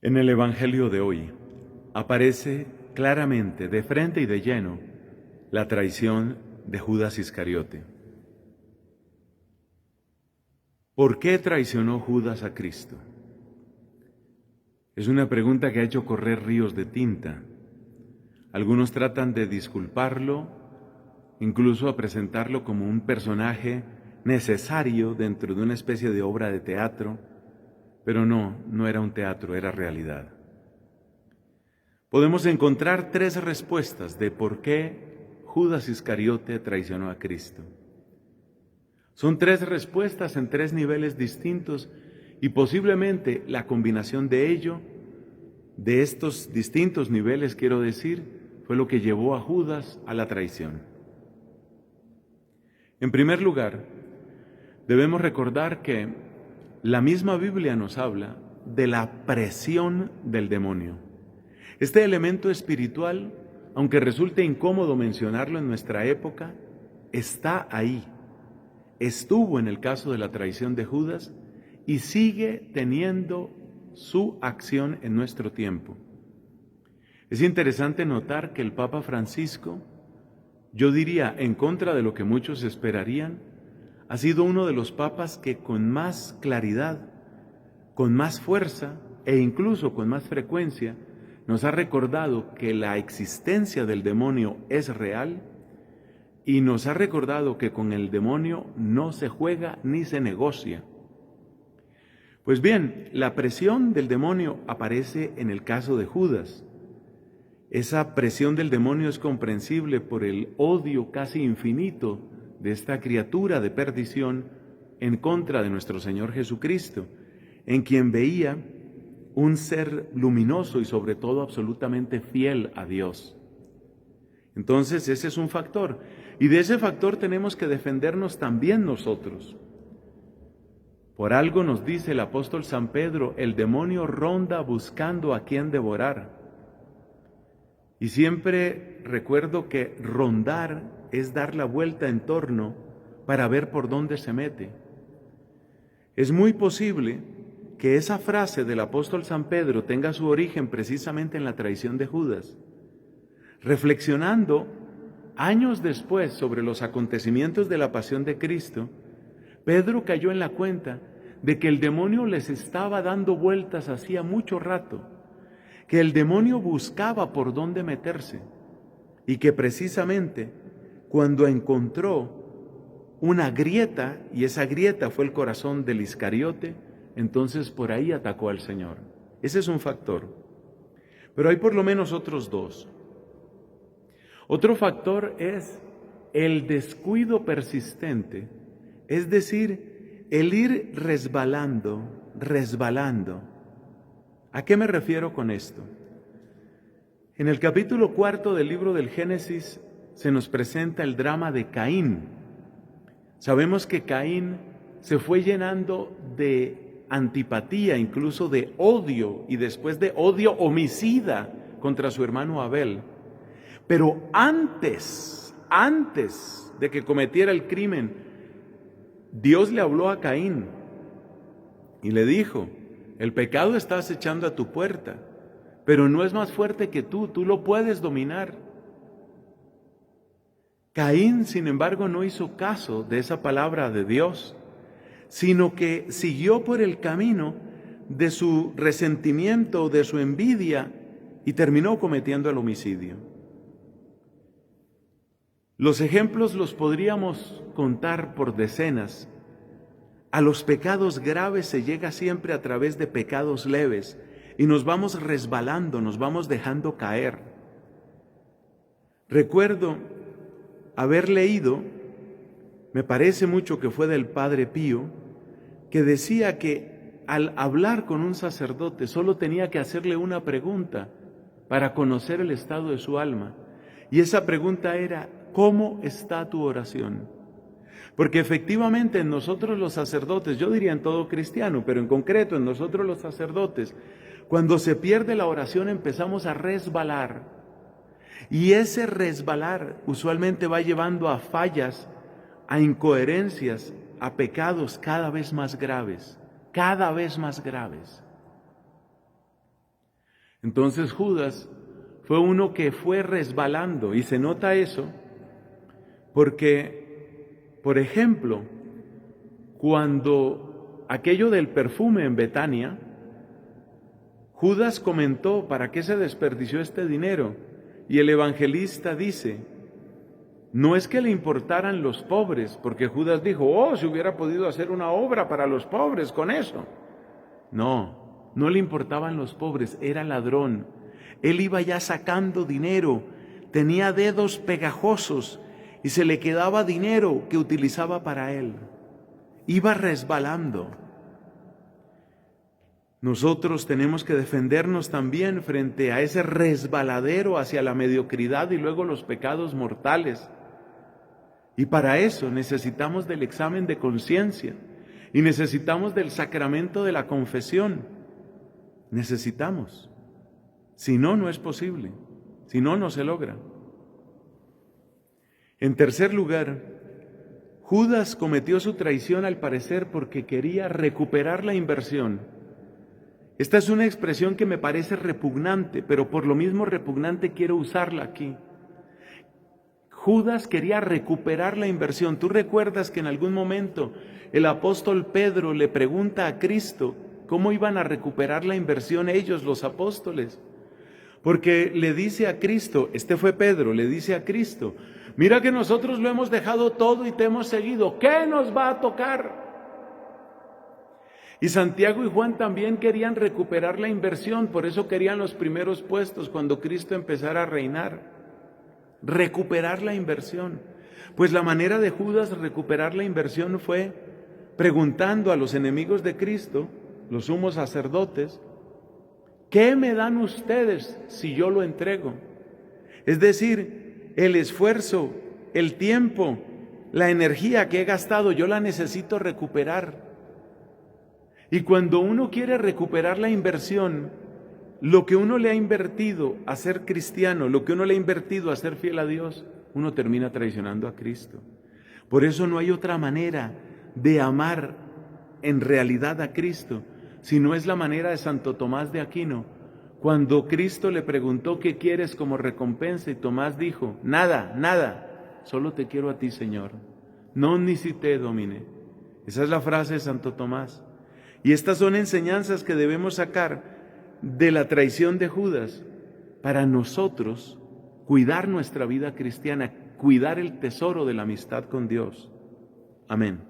En el Evangelio de hoy aparece claramente, de frente y de lleno, la traición de Judas Iscariote. ¿Por qué traicionó Judas a Cristo? Es una pregunta que ha hecho correr ríos de tinta. Algunos tratan de disculparlo, incluso a presentarlo como un personaje necesario dentro de una especie de obra de teatro, pero no era un teatro, era realidad. Podemos encontrar tres respuestas de por qué Judas Iscariote traicionó a Cristo. Son tres respuestas en tres niveles distintos y posiblemente la combinación de estos distintos niveles, quiero decir, fue lo que llevó a Judas a la traición. En primer lugar, debemos recordar que la misma Biblia nos habla de la presión del demonio. Este elemento espiritual, aunque resulte incómodo mencionarlo en nuestra época, está ahí. Estuvo en el caso de la traición de Judas y sigue teniendo su acción en nuestro tiempo. Es interesante notar que el Papa Francisco, yo diría en contra de lo que muchos esperarían, ha sido uno de los papas que con más claridad, con más fuerza e incluso con más frecuencia nos ha recordado que la existencia del demonio es real y nos ha recordado que con el demonio no se juega ni se negocia. Pues bien, la presión del demonio aparece en el caso de Judas. Esa presión del demonio es comprensible por el odio casi infinito de esta criatura de perdición en contra de nuestro Señor Jesucristo, en quien veía un ser luminoso y sobre todo absolutamente fiel a Dios. Entonces ese es un factor, y de ese factor tenemos que defendernos también nosotros. Por algo nos dice el apóstol San Pedro, el demonio ronda buscando a quien devorar. Y siempre recuerdo que rondar es dar la vuelta en torno para ver por dónde se mete. Es muy posible que esa frase del apóstol San Pedro tenga su origen precisamente en la traición de Judas. Reflexionando años después sobre los acontecimientos de la pasión de Cristo, Pedro cayó en la cuenta de que el demonio les estaba dando vueltas hacía mucho rato, que el demonio buscaba por dónde meterse y que precisamente cuando encontró una grieta, y esa grieta fue el corazón del Iscariote, entonces por ahí atacó al Señor. Ese es un factor. Pero hay por lo menos otros dos. Otro factor es el descuido persistente, es decir, el ir resbalando. ¿A qué me refiero con esto? En el capítulo 4 del libro del Génesis se nos presenta el drama de Caín. Sabemos que Caín se fue llenando de antipatía, incluso de odio, y después de odio homicida contra su hermano Abel. Pero antes de que cometiera el crimen, Dios le habló a Caín y le dijo: el pecado está acechando a tu puerta, pero no es más fuerte que tú lo puedes dominar. Caín, sin embargo, no hizo caso de esa palabra de Dios, sino que siguió por el camino de su resentimiento, de su envidia, y terminó cometiendo el homicidio. Los ejemplos los podríamos contar por decenas. A los pecados graves se llega siempre a través de pecados leves y nos vamos resbalando, nos vamos dejando caer. Recuerdo haber leído, me parece mucho que fue del Padre Pío, que decía que al hablar con un sacerdote solo tenía que hacerle una pregunta para conocer el estado de su alma. Y esa pregunta era: ¿cómo está tu oración? Porque efectivamente en nosotros los sacerdotes, yo diría en todo cristiano, pero en concreto en nosotros los sacerdotes, cuando se pierde la oración empezamos a resbalar. Y ese resbalar usualmente va llevando a fallas, a incoherencias, a pecados cada vez más graves, cada vez más graves. Entonces Judas fue uno que fue resbalando, y se nota eso porque, por ejemplo, cuando aquello del perfume en Betania, Judas comentó, ¿para qué se desperdició este dinero? Y el evangelista dice, no es que le importaran los pobres, porque Judas dijo, oh, si hubiera podido hacer una obra para los pobres con eso. No, no le importaban los pobres, era ladrón. Él iba ya sacando dinero, tenía dedos pegajosos y se le quedaba dinero que utilizaba para él. Iba resbalando. Nosotros tenemos que defendernos también frente a ese resbaladero hacia la mediocridad y luego los pecados mortales. Y para eso necesitamos del examen de conciencia y necesitamos del sacramento de la confesión. Necesitamos. Si no, no es posible. Si no, no se logra. En tercer lugar, Judas cometió su traición al parecer porque quería recuperar la inversión. Esta es una expresión que me parece repugnante, pero por lo mismo repugnante quiero usarla aquí. Judas quería recuperar la inversión. Tú recuerdas que en algún momento el apóstol Pedro le pregunta a Cristo cómo iban a recuperar la inversión ellos, los apóstoles. Porque le dice a Cristo, este fue Pedro, le dice a Cristo, mira que nosotros lo hemos dejado todo y te hemos seguido, ¿qué nos va a tocar? Y Santiago y Juan también querían recuperar la inversión, por eso querían los primeros puestos cuando Cristo empezara a reinar. Recuperar la inversión. Pues la manera de Judas recuperar la inversión fue preguntando a los enemigos de Cristo, los sumos sacerdotes, ¿qué me dan ustedes si yo lo entrego? Es decir, el esfuerzo, el tiempo, la energía que he gastado, yo la necesito recuperar. Y cuando uno quiere recuperar la inversión, lo que uno le ha invertido a ser cristiano, lo que uno le ha invertido a ser fiel a Dios, uno termina traicionando a Cristo. Por eso no hay otra manera de amar en realidad a Cristo, si no es la manera de Santo Tomás de Aquino. Cuando Cristo le preguntó ¿qué quieres como recompensa? Y Tomás dijo, nada, nada, solo te quiero a ti, Señor. Non nisi te, Domine. Esa es la frase de Santo Tomás. Y estas son enseñanzas que debemos sacar de la traición de Judas para nosotros cuidar nuestra vida cristiana, cuidar el tesoro de la amistad con Dios. Amén.